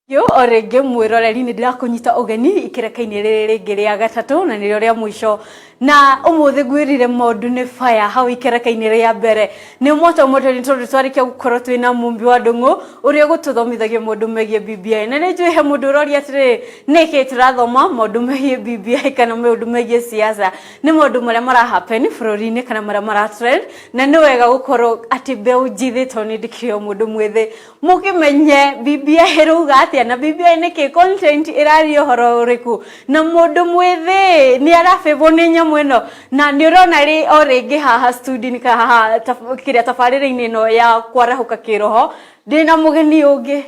Yo orege mwiroreri ni ndirakunyita ugeni ikireka-ini riri rĩa gatatu na nĩrĩo rĩa mũico na ũmũthĩ ngwĩrire maũndũ nĩ fire hau ikireka-ini rĩa mbere nĩ moto ni tondũ twarĩkia gũkorwo twĩna Mumbi wa Ndung'u ũrĩa gũtũthomithagia maũndũ megiĩ BBI na nĩ njũĩ he mũndũ ũroria atĩrĩ nĩkĩ tũrathoma maũndũ megiĩ BBI kana maũndũ megiĩ siasa nĩ maũndũ marĩa marahappen bũrũri-inĩ kana marĩa maratrend na nĩ wega gũkorwo atĩ mbeũ njĩthĩ tondũ nĩ ndĩkĩrĩ mũndũ mwĩthĩ mũkĩmenye BBI ĩrauga na BBI nĩkĩ content ĩraria ũhoro ũrĩkũ na mũndũ mwĩthĩ nĩ arabĩbwo nĩ nyamũ ĩno na nĩ ũrona rĩ o rĩngĩ haha studio-inĩ haha kĩrĩa tabarĩra-inĩ ĩno ya kwarahũka kĩroho ndĩna mũgeni ũngĩ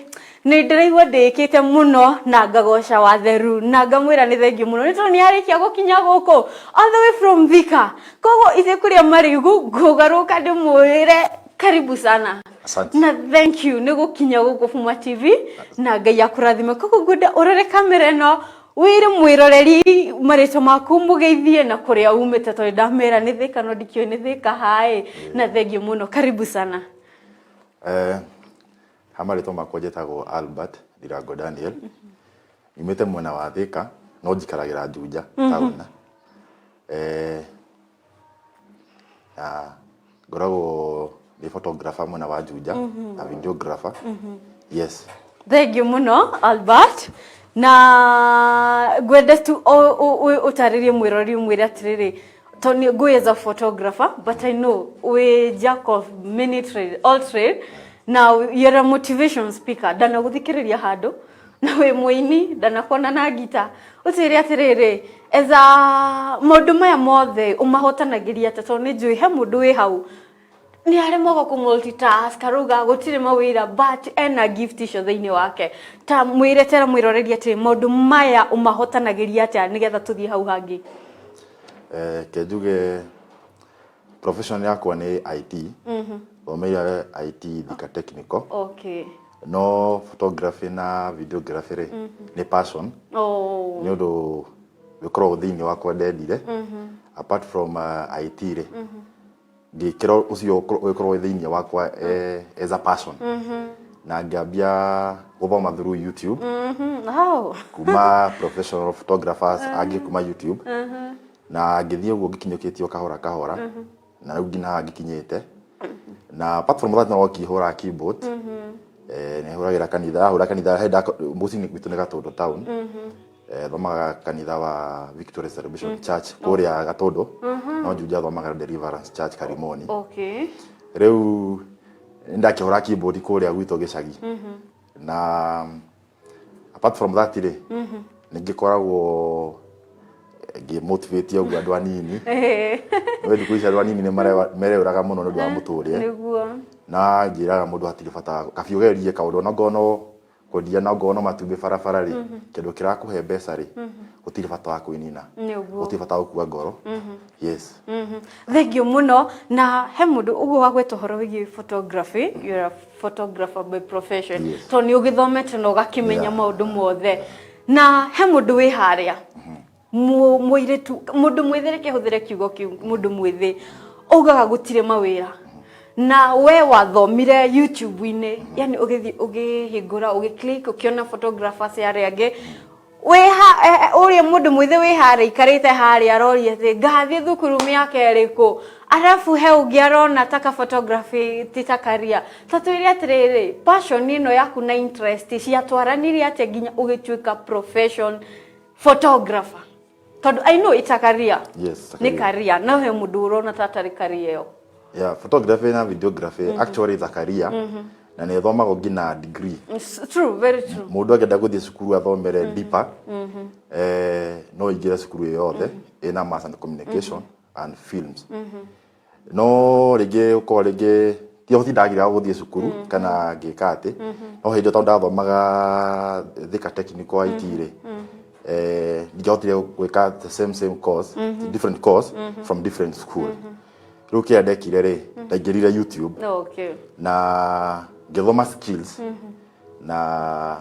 nĩ ndĩraigua ndĩkĩte mũno na ngagoca watheru na ngamwĩra nĩ thengiũ mũno nĩ tondũ nĩ arĩkia gũkinya gũkũ all the way from Thika koguo ithe kũrĩa marĩ ngũgarũka ndĩmwĩre karibu sana. Asante. Na thank you nego kinya guko Fuma TV na Ngai akurathime koko ngwenda urore kamera ino wire mwiroreri marito maku mugeithie na kuria umite to ndamera ni Thika no ndikio ni Thika hai na thengiũ muno karibu sana. Hamarito makwa jetagwo Albert Ndirango Daniel imite mwena wa Thika no njikaragira Juja tauna ngoragwo the photographer mwana wa Juja a videographer yes thank you muno Albert na gwenda tu utaririe mwirori mwire atiriri Tony go as a photographer but I know we jack of many trade all trade now you're a motivation speaker dana guthikiriria handu na we muini dana kona na gita utiri atiriri as a mundu maya mothe umahotanagiria tato ni njui he mundu wi hau ni are mogo ku multitask aruga gutire mawira but ena gift icio thĩinĩ wake ta mwire tera mwiroreri atĩ maũndũ maya umahotanagiria atĩa nigetha tuthie hau hangi kejuge profession yakwa ni IT omeya IT Thika Technical okay no photography na videography ni passion ni ũndũ wĩkoragwo thĩinĩ wakwa ndendire apart from IT re ngikira ucio ukorwo thĩinĩ wakwa as a person na ngambia gũthoma through YouTube kuma professional photographers angi kuma YouTube na ngithie ũguo ngikinyũkĩtio kahora na rĩu ngina ngikinyĩte na apart from that no kihora keyboard nĩ hũragĩra kanitha hũra kanitha henda mũciĩ gwitũ nĩ Gatũndũ town thomaga kanitha wa Victory Celebration Church kũrĩa Gatũndũ no Juja thomaga Deliverance Church Karimoni okay rĩu ndakĩhũra keyboard kũrĩa gwitũ gĩcagi na apart from that rĩ nĩngĩkoragwo ngĩmotivate ũguo andũ anini we thikũ ici andũ anini nĩ mereũraga mũno nĩ ũndũ wa mũtũrĩre nĩguo na njĩraga mũndũ hatirĩ bata kabiũgerie kaũndũ na ngono kwendia na ngono matumbĩ barabara rĩ kĩndũ kĩrakũhe mbeca rĩ gũtirĩ bata wa kwĩnina gũtirĩ bata wa gũkua ngoro yes thank you muno na he mũndũ ũguo wagweta ũhoro wĩgiĩ photography you're a photographer by profession to nĩ ũgĩthomete na ũgakĩmenya maũndũ mothe na he mũndũ wĩ harĩa mũirĩtu mũndũ mwĩthĩ reke hũthĩre kiugo kĩu mũndũ mwĩthĩ augaga gũtirĩ mawĩra na we wathomire YouTube-inĩ yani ũgĩhingũra ũgĩclick ũkiona photographers arĩa angĩ ũrĩa mũndũ mwĩthĩ wĩ harĩa ikarĩte harĩa aroria atĩ ngathiĩ thukuru mĩaka ĩrĩkũ arafu he ũngĩ arona taka photography ti ta career ta twĩre atĩrĩrĩ passion ĩno yaku na interest ciatwaranirie atĩ nginya ũgĩtuĩka profession photographer tondũ I know it's a career yes ni career na he mũndũ ũrona ta tarĩ career ĩyo yeah photography na videography actually it's a career na nĩ thomagwo ngina degree true very true mũndũ angĩenda gũthiĩ cukuru athomere deeper no ingĩre cukuru yothe ina mass and communication and films no rĩngĩ ũkorwo rĩngĩ ti hoti ndagĩra gũthiĩ cukuru kana ngĩka atĩ no hĩndĩ tondũ ndathomaga Thika Technical IT rĩ ndihotire gwĩka the same course different course from different school rĩu kĩrĩa ndekire rĩ ndaingĩrire YouTube okay na ngĩthoma skills na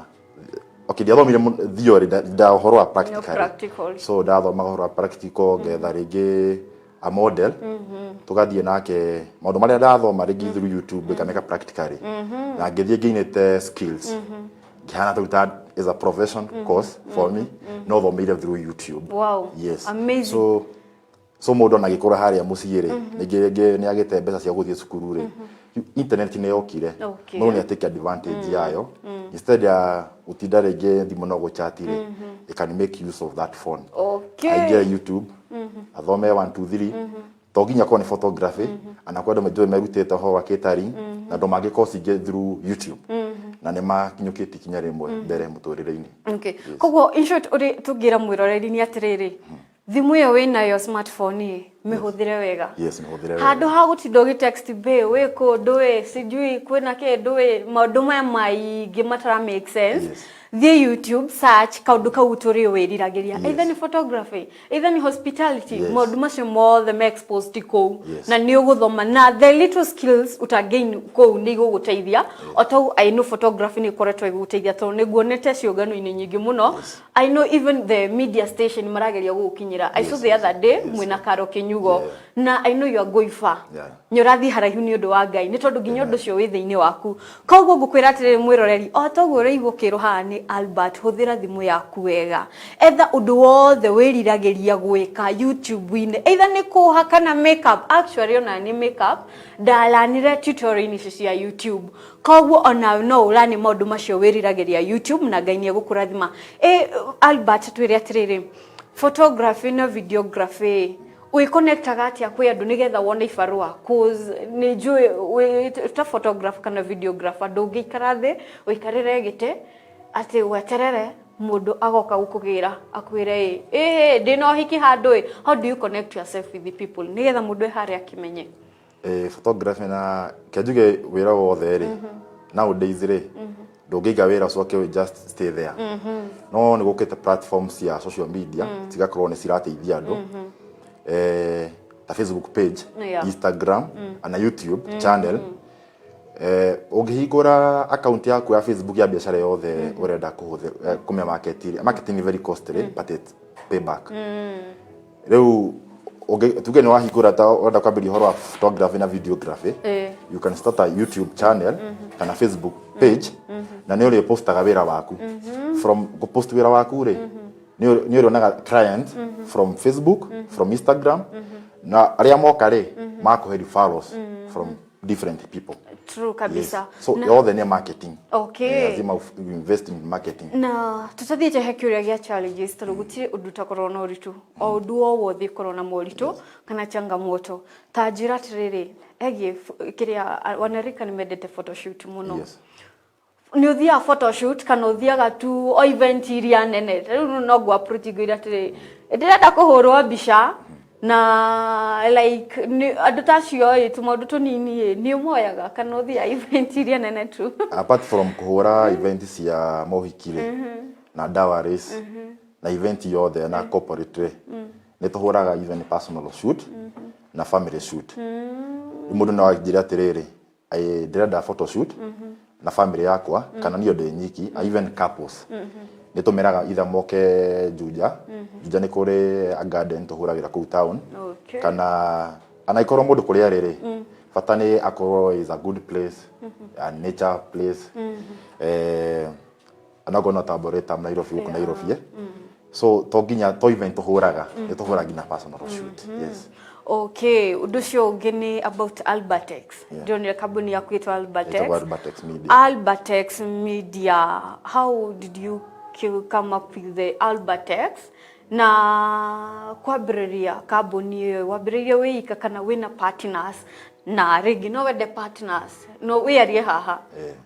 okay ndiathomire theory da ũhoro wa practical so ndathomaga ũhoro wa practical ngetha rĩngĩ a model tugathiĩ nake maũndũ marĩa ndathoma rĩngĩ through YouTube ngameka practically na ngĩthiĩ ngĩinĩte skills Kihana tuta is a profession course for me. No thomire through YouTube. Wow. Yes. Amazing. So mundu anagikora haria muciri ni agite mbeca cia guthie cukuru ri internet ni yokire no ni take advantage yayo instead ya utinda rege thimu no guchat ri you can make use of that phone. Aingia YouTube athome 1 2 3 to ginya ko ni photography anakwenda mejwe merutete ho waketari na ndo magi course ge through YouTube na ne makinyukiti kinya rimwe mbere muturire-ini. Okay. Koguo in short uri tugira mwiroreri ni atiriri thimu yo wina yo smartphone mihuthire wega. Yes, mihuthire wega. Hado ha gutindo gi text be we ko doe sijui kwena ke doe maundu mai gimatara make sense. Yes. The YouTube search kaundu kauturi wiriragiria either ni photography either ni hospitality maundu macio mothe me exposed ko na ni uguthoma na the little skills utagain ko ni guguteithia otau I know photography ni koretwo iguteithia to ni guonete ciogano ini nyingi muno. I know even the media station marageria gukinyira I saw the other day mwina Karo Kinyugo na I know you are going far nyorathi haraihu ni undu wa Ngai ni tondu ginya undu cio wi thiini waku koguo ngukwira atiriri mwiroreri otoguo reigukirwo hani Albert huthira thimu yaku wega etha undu wothe wiriragiria gwika YouTube-ine either ni kuhaka na makeup actually ona ni makeup ndalanire tutorial ici cia YouTube koguo ona no urani maundu macio wiriragiria YouTube na Ngai ni egukurathima Albert twire atiriri photography na videography we connectaga atia kwi andu nigetha wone ibarua cause ni njui ta photographer kana videographer ndungikara thi wikarire gite ati weterere mundu agoka gukugira akwire ndino hiki handu how do you connect yourself with the people nigetha mundu ehare akimenye photography na kajuge wira wothe ri nowadays ri ndungiga wira coke just stay there no ni gukite platforms ya social media tigakorwo ni cirateithia andu ta Facebook page Instagram na YouTube channel ungihingura account yaku ya Facebook ya biashara yothe urenda kuhuthira kumya marketing very costly but it payback reu tuge ni wahingura ta urenda kwambia horo wa photography na videography you can start a YouTube channel kana Facebook page na ni uri postaga wira waku from go post wira waku ri ni uri onaga client from Facebook from Instagram na aria moka ri makuhe referrals from different people. True kabisa. Yes. So all the marketing. Okay. Lazima invest in marketing. Na tutathiete hekiuria gia challenges turugutire undu ta corona uritu. O undu o wothe corona moritu kana changamoto. Ta njira tiriri egi kiria wanarika nimendete photoshoot muno. Yes. Ni uthia photoshoot kana uthiaga tu o event iria nene. Riu no gwa approach gwira tiriri. Ndirenda kuhurwo mbica na like ni adotacio tumaundu tunini ni moyaga kana uthia event iria nene tu apart from kuhura event cia mohikire na dawaris na event yothe na corporate ni tuhuraga even personal shoot na family shoot mundu na wajira tiriri ndirenda photo shoot na family yakwa kana niyo de nyiki even couples nitumeraga either moke Juja ni kuri a garden tuhuragira ku town kana anaikoro mundu kuria riri fatani akoro is a good place a nature place anagona taboreta Nairobi ku Nairobi so toginya to event tuhuraga tuhuraga na personal shoot. Yes. Okay, udusho ugeni about Albertex. Ndio kabuni ya kuitwa Albertex. Albertex Media. Albertex Media. How did you come up with the Albertex? Na kwambiriria kabuni wambiriria wika kana wina partners na regi no wende partners no we are haha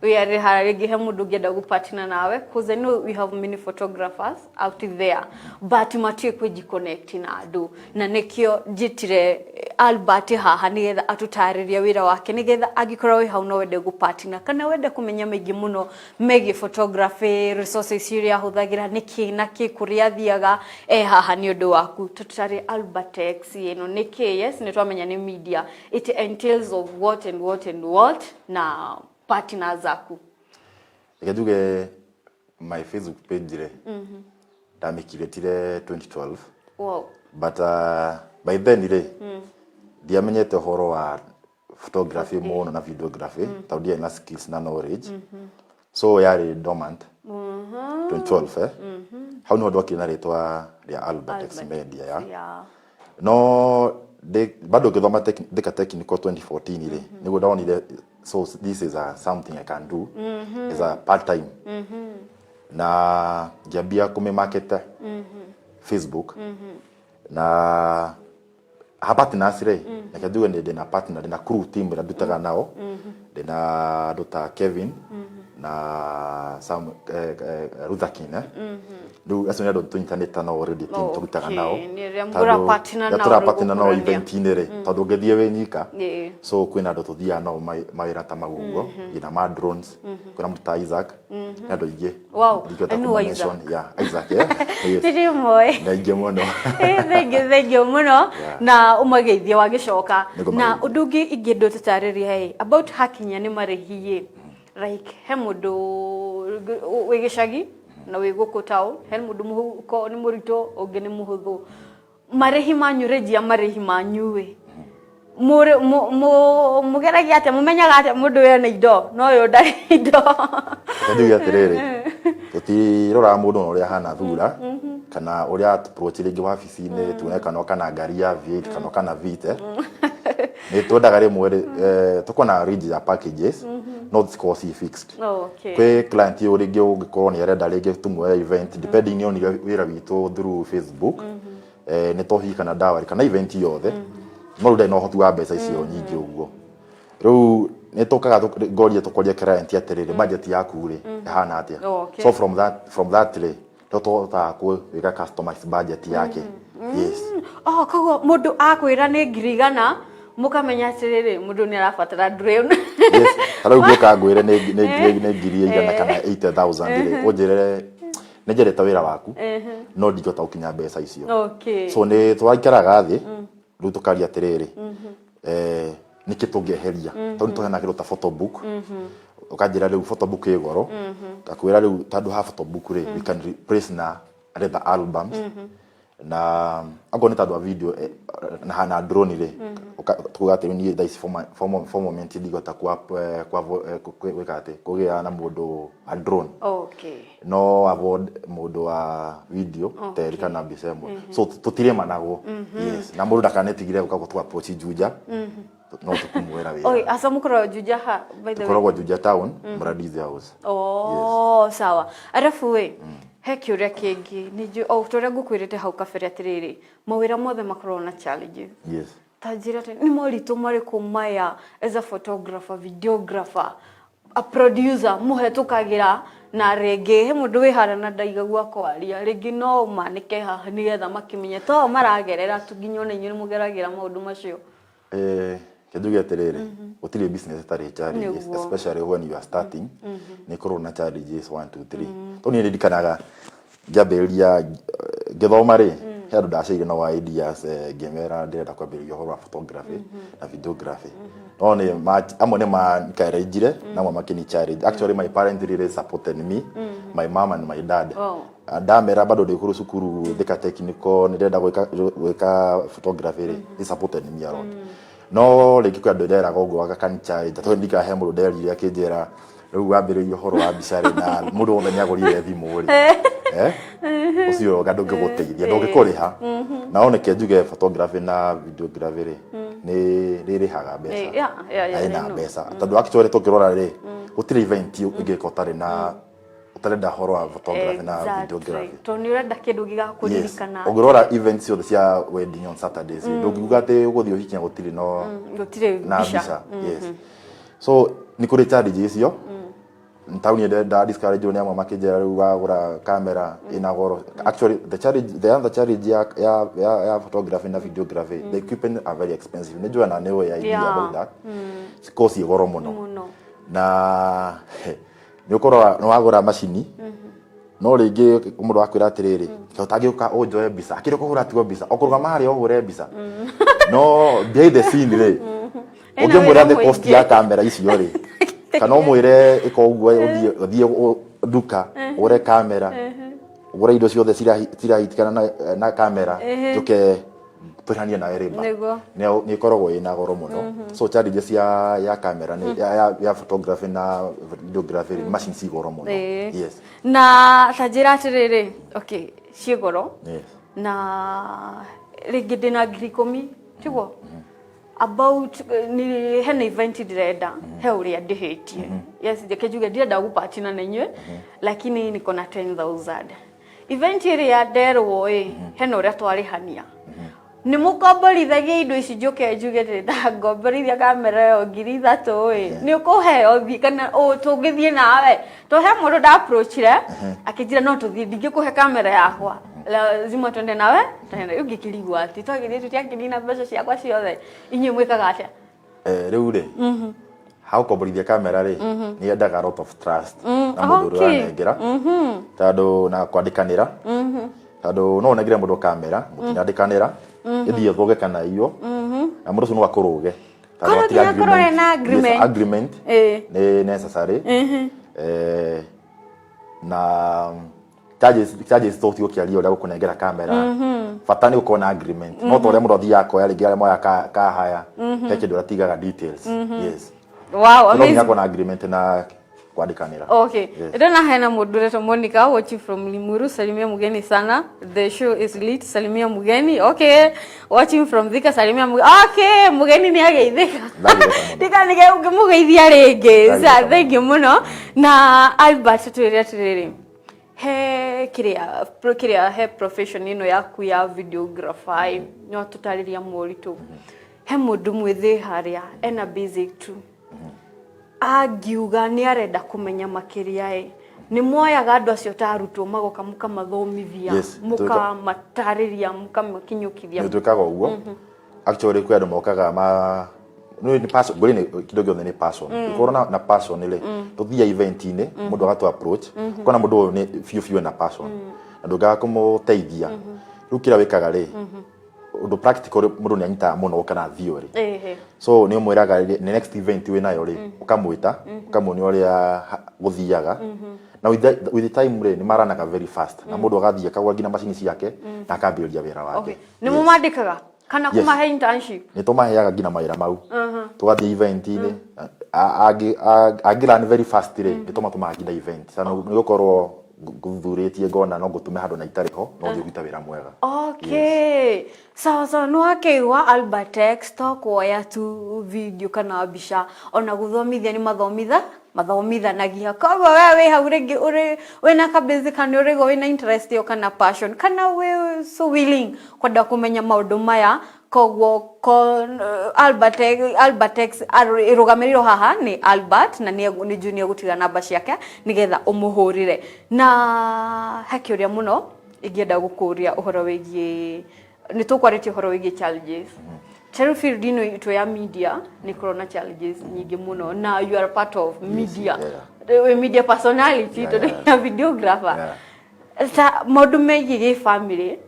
we are haha regi he mundu ngenda gu partner nawe cause I know we have many photographers out there but matie kweji connect na andu na nekio jitire Albert haha nigetha atutariria wira wake nigetha agikorwo hau no wende gu partner kana wende kumenya megi muno megi photography resources iria huthagira niki na ki kuria thiaga haha ni undu waku tutari Albertex ino niki yes ni twamenya ni media it entails of what and what and what na partners zaku ikajuge my Facebook page re ndamikire 2012 wow but by then re diamenyete horo wa photography mono na videography taudia na skills na knowledge so yari dormant 2012 hau no ndo akina ritwa ria Albert X Media ya no bado ngithoma Thika Technical 2014 ile niguo ndonire so this is something I can do as a part time na ngĩambia kumimarket Facebook na partners re nikajuga ndina partner ndina crew team ira ndutaga nao ndina Dr. Kevin na Sam Ruthakine ndu aso ndo tunyithanĩte nao already team turutaga nao tũra partner nao event-inĩ rĩ tondũ ngĩthiĩ wĩ nyika so kwĩna andũ tuthiaga nao mawĩra ta mau ũguo ngina ma drones kwĩna mũta Isaac na andũ aingĩ Isaac tiri moe na ingĩ mũno thank you mũno na umageithia wagicoka na ũndũ ũngĩ ingĩndũ tũtarĩria about hakinya nĩ marĩhi like he mũndũ wĩ gĩcagi na wĩ gũkũ town he mũndũ mũhuko nĩ mũritũ ũngĩ nĩ mũhũthũ marĩhi manyu rĩnjia marĩhi manyu we mugeragia ate mumenyaga ate mundu wena indo no yo ndari indo ndio atiriri tutirora mundu no ria hana thura kana uria approach ringi wabici-ini tuoneka no kana ngari ya V8 kana vite ni twendaga rimwe tukona range ya packages not cost fixed kwe client yo ringi ungikorwo ni arenda ringi tumwe event depending on wira witu through Facebook ni tohi kana dawa kana event yothe no hotu wa mbeca icio nyingi uguo riu ni tukaga ngoria tukoria client atiriri budget yaku ri hana atia so from that ri tota kuweka customized budget yake yes koguo mundu akwira ni ngirigana mukamenya atiriri mundu ni arabatara drone yes tarau gioka ngwire ni ngiri igana kana 80,000 ri unjirere nejereta wira waku no ndingota ukinya mbeca icio so ni twaikaraga thi riu tukaria atiriri niki tungieheria tondu tuhena kiruta photo book ukanjira riu photo book igoro takwira riu tandu ha photo book ri we can replace na other albums na ago ni tandu video na hana drone ri tukugate ni daisi for moment ndigota kwa wekate kugia na mundu a drone no avoid mundu wa video terika na bisembo so tutire manago yes na mundu ndakanetigire guka gutwa approach Juja no tukumwera wira oi asa mukoro Juja ha by the way tukoro Juja town Muradi's house sawa arafu we he kiuria kingi ni turia ngukwirite hau kabere atiriri mawira mothe makorwo na challenge yes tajira ni moritu mariku maya as a photographer videographer a producer muhetukagira na rege he mundu wihara na ndaigagua kwaria rege no manike haha nigetha makimenye to maragerera tuginyo na inyu mugeragira maundu macio keduge atiriri utiri business tari challenges especially when you are starting ni corona challenges 1 2 3 to ni ndikanaga jaberia githoma ri he andu ndaceire no ideas ngemera ndirenda kwambĩrĩria ũhoro wa photography na videography no ni amwe ni makarejire na mwa makini challenge actually my parents really supported me my mom and my dad ndamera bado ndikuru cukuru Thika Technical ndirenda gwika photography they supported me a lot no rĩngĩ kwa ndera gogo agakani challenge to ndika he mũndũ nderire akĩnjĩra rĩu wambĩrĩria ũhoro wa mbica rĩ na mũndũ wothe nĩ agũrire thimũ rĩ ucio gando ngĩgũteithia ndũngĩkũrĩha na oneke njuge photography na videography rĩ nĩ rĩrĩhaga mbeca ina mbeca tondũ actually tũkĩrora rĩ gũtirĩ event ĩngĩka ũtarĩ na utarenda horo wa photography na videography to ni urenda kindu gigakuririkana ongorora events cia cia wedding on Saturdays ndungiuga ate uguthio hikinya gutiri no gutiri bisha yes so ni kuri challenge icio ntauni da discourage ni amwe makijera riu wagura camera ina goro actually the other challenge ya photography na videography the equipment are very expensive nejua na newe ya idea about that sikosi goro muno na ni ukorora no wagura machine no ringi mundu akwira atiriri utangiuka unjoe mbica akire kuhura tigo mbica okuruga mahari ohure mbica no behind the scene ri ungimura the cost ya camera icio ri kana umwire iko uthie duka ure camera ugura indo ciothe cirahitikana na camera juke twirania nawe rimba ni koragwo ina goro muno so challenges ya camera ni ya photography na videography machine si goro muno yes na tajira atiriri okay si goro na rigide na grikomi tiguo about ni hena event direda he uria ndihitie yes ndekejuge ndirenda gupatina na inywe lakini niko na 10,000 event iria nderwo hena uria twarihania ni mukomborithagia indo ici njuke njuge ndirenda ngomborithia kamera yo 3,000 ni ukuheo thi kana tungithie nawe to he mundu da approachire akijira no tuthie ndingikuhe kamera yakwa lazima twende nawe tena ungikirigwa ati twagithie tutiakirina mbeca ciakwa ciothe inyi mwikaga atia riu ri how komborithia kamera ri ni endaga lot of trust na mundu uranengera tando na kwandikanira tando no negire mundu kamera mutinandikanira ithie thoge kana iyo na mundu no akuruge agreement ni necessary na charges to tio kiario ria gukunengera kamera fatani uko na agreement no to ria mundu athia ko yari ngira moya ka haya teke ndo atigaga details yes wow amazing no na agreement na kwandikanira okay ndona hena mundu reto Monica watching from Limuru salimia mugeni sana the show is lit salimia mugeni okay watching from Thika salimia mugeni okay mugeni ni ageithika tika nige ungimugeithia ringi thank you muno na Albert tuiria tiriri he kiria he profession ino yaku ya videography no tutariria moritu he mundu mwithi haria ena basic tu agiuga ni arenda kumenya makiria ni moyaga andu acio tarutwo magoka mukamathomithia mukamatariria mukamakinyukithia ni twikaga uguo actually kwi andu mokaga no ni passion gori ni kidogo ni passion ukorona na passion ile tuthia event ine mundu agatu approach kona mundu ni fiu na passion andu ga kumuteithia rukira wikaga ri undu practical mundu ni anyita muno kana theory so ni umwiraga ni next event we nayo ri ukamwita ukamoni uria guthiaga na with the time ri ni maranaga very fast na mundu agathia kagwa ngina machine ciake na akambĩrĩria wĩra wake okay ni mumandikaga kana kumahe internship ni tumaheaga ngina mawĩra mau tugathia event ine agilan very fast ri ni tumatuma ngina event sana ni gukorwo guthuritie ngona no gutume handu na itariho no thiguita wĩra mwega okay sawa no akewa Albert X to kuoya tu video kana bisha ona guthomithia ni mathomithanagia kogo wewe hau ringi uri wena kabezi kana urigo wena interest yo kana passion kana we so willing kwenda kumenya maundu maya kogo Albert X irugamiriro haha ni Albert na ni junior gutiga namba ciake nigetha umuhurire na hakiuria muno ingienda gukuria uhoro wigie ni tukwarĩtie uhoro wigie challenges Cherfield ino ito ya media ni corona challenges nyingi muno na you are part of media media personality to the videographer sa maundu megie family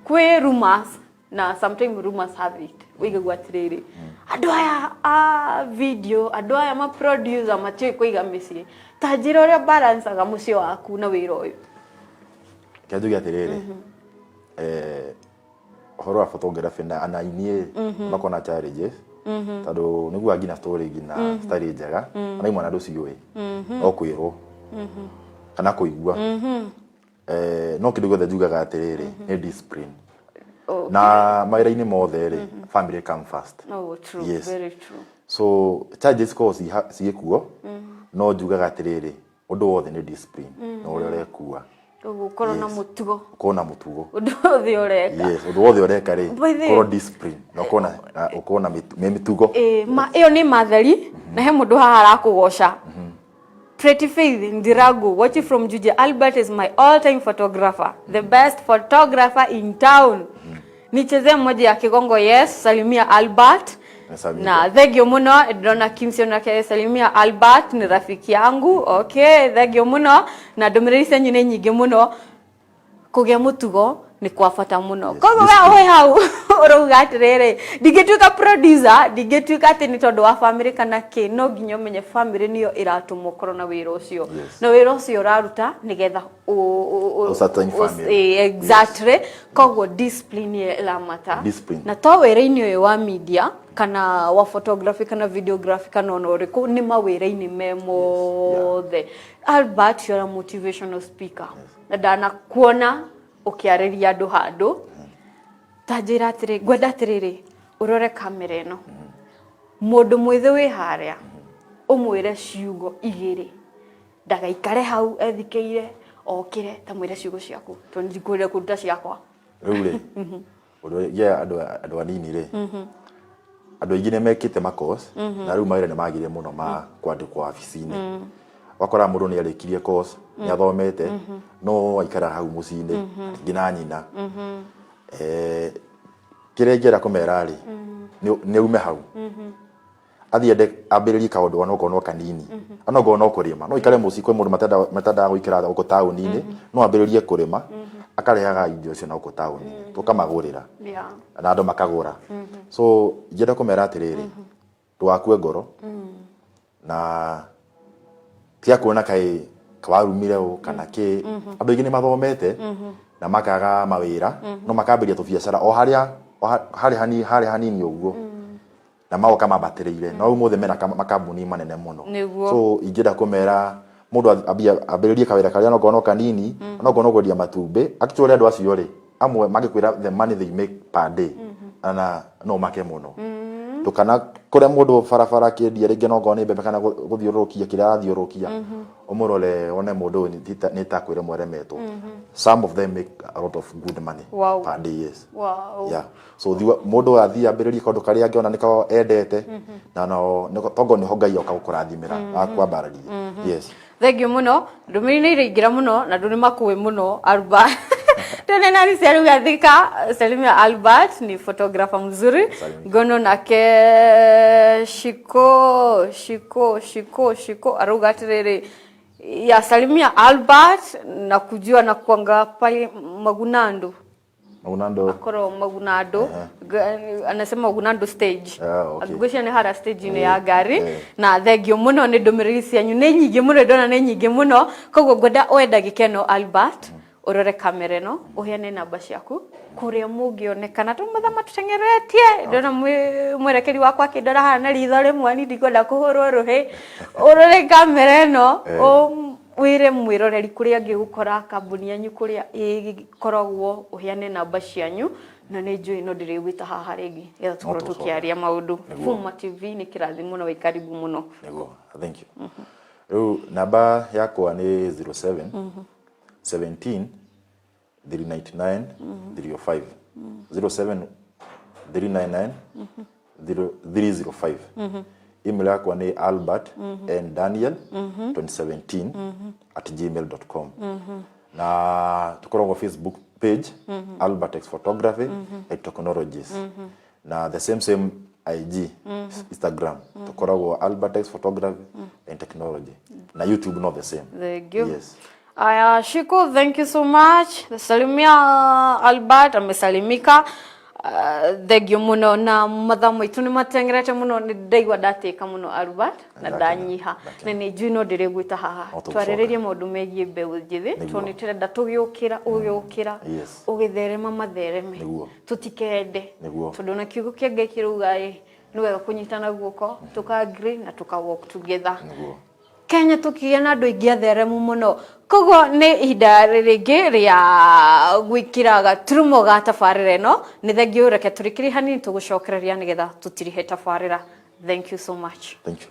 kwe rumors na sometimes rumors have it wiga gwatiriri andu aya video andu aya ma producer matio kuiga misi tajira ria balance aga mucio waku na wira uyu kiatu gyatiriri horo photography na anainie makona challenges tado niguo ngina story ngina story njega na imwana nduciwe no kwirwo kana kuigua no kidogo njugaga atiriri ni discipline na maira-ini mothe ri family come first true yes. Very true so challenges cause ciikuo no njugaga atiriri undu wothe ni discipline no uri urekuwa ugukorwo na mutugo ukona mutugo undu wothe ureka yes undu wothe ureka ri korwo discipline na ukona mitugo ma iyo ni matheri na he mundu haha arakugosha Pretty Faith Ndiragu watching from Juja. Albert is my all-time photographer, the best photographer in town. Nicheze mmoja ya Kigongo yes, salimia Albert. Na thegio muno ndona Kimsio na salimia Albert ni rafiki yangu. Okay, thegio muno na ndomereri cenyu ni nyingi muno kugia mutugo ni kwa bata muno koguo we hau uruga atiriri ndingetuika producer ndingetuika ati ni tondu wa family kana ki no nginya menye family niyo iratumwo korwo na wira ucio na wira ucio uraruta nigetha exactly koguo discipline ila mata na to wira-ini uyu wa media kana wa photography kana videography kana ono riku ni mawira-ini memothe Albert you're a motivational speaker na dana kuona ukiareria andu handu tajira atiri gwenda atiriri urore kamera ino mundu mwithe wi haria umwire ciugo igiri ndagaikare hau ethikeire okire ta mwire ciugo ciaku to ndikwire kuruta ciakwa riu ri undu ye andu anini ri andu aingi ne mekite makos na riu mawira ne magire muno ma kwandikwa wabici-ini wakora mundu ni arikirie course ni athomete no aikara hau mucini ngina nyina kirengera kumera ri ni ume hau athiende ambiririe kaundu onoko no kanini onoko no kurima no ikare muci kwe mundu matada guikira uko tauni-ini no ambiririe kurima akarehaga indo cio na uko tauni tukamagurira na andu makagura so ingenda kumera atiriri twakue ngoro na tia kuona kai kawarumire kana ki andu aingi ni mathomete na makaga mawira no makambiria tu biacara o hari hanini uguo na maoka mabatereire no umuthe mena makambuni manene muno so ingenda kumera mundu ambiririe kawira karia no kono kanini no kono gwendia matumbe actually andu acio ri amwe magikwira the money they make per day ana no make muno tukana kure mundu barabara kindia ringi no ngone mbembe kana guthiurukia kira athiurukia umurole one mundu ni ta kwire mweremetwo some of them make a lot of good money per day yes yeah so mundu athia ambiririe kondu karia angiona niko endete na no tongo ni hongai oka gukurathimira akwambararia yes thank you muno ndumiri ni ringira muno na nduni makuwe muno Albert tena nani Salimia Thika Salimia Albert ni photographer mzuri gono nake shiko aruga atiriri ya Salimia Albert na kujua na kuanga pale Magunando akoro Magunando anasema Magunando stage agusha ni hara stage ni ya gari na thegio muno ni ndumiriri cianyu ni nyingi muno ndona ni nyingi muno koguo ngwenda oenda gikeno Albert urore kamera no uheane namba ciaku kuria mungionekana tu mathama tutengeretie ndona mwerekeri wakwa kidora hana ritho rimwe ni ndikwenda kuhurwo ruhi urore kamera no wire mwiroreri kuria ngigukora kambuni yanyu kuria ikoragwo uheane namba cianyu na ni njui no ndirigwita haha ringi getha tukorwo tukiaria maundu Fuma TV ni kirathi muno wi karibu muno thank you riu namba yakwa ni 07 17 399 305 07 399 305 email yakwa ni albert.ndaniel2017@gmail.com na tukoragwo Facebook page Albert X Photography and Technologies na the same IG Instagram tukoragwo Albert X Photography and Technology na YouTube not the same. Thank you. Yes. Aya Shiko, thank you so much. Salimia Albert amesalimika. Thank you muno na mathamu itu ni matengerete muno ni ndaigwa ndateka muno Albert na ndanyiha na ni juno ndiregwita haha twariririe maundu megie mbeu njithi toni tirenda tugiukira ugitherema mathereme tutikende tondu na kiugo kienge kirugai ni wega kunyitana guoko tuka agree na tuka walk together Kenya tukiena andu ingi atheremu muno koguo ni ihinda ringi ria gwikiraga turumo ga tabarira ino ni thengio reke turikiri hanini tugucokereria nigetha tutirihe tabarira. Thank you so much. Thank you.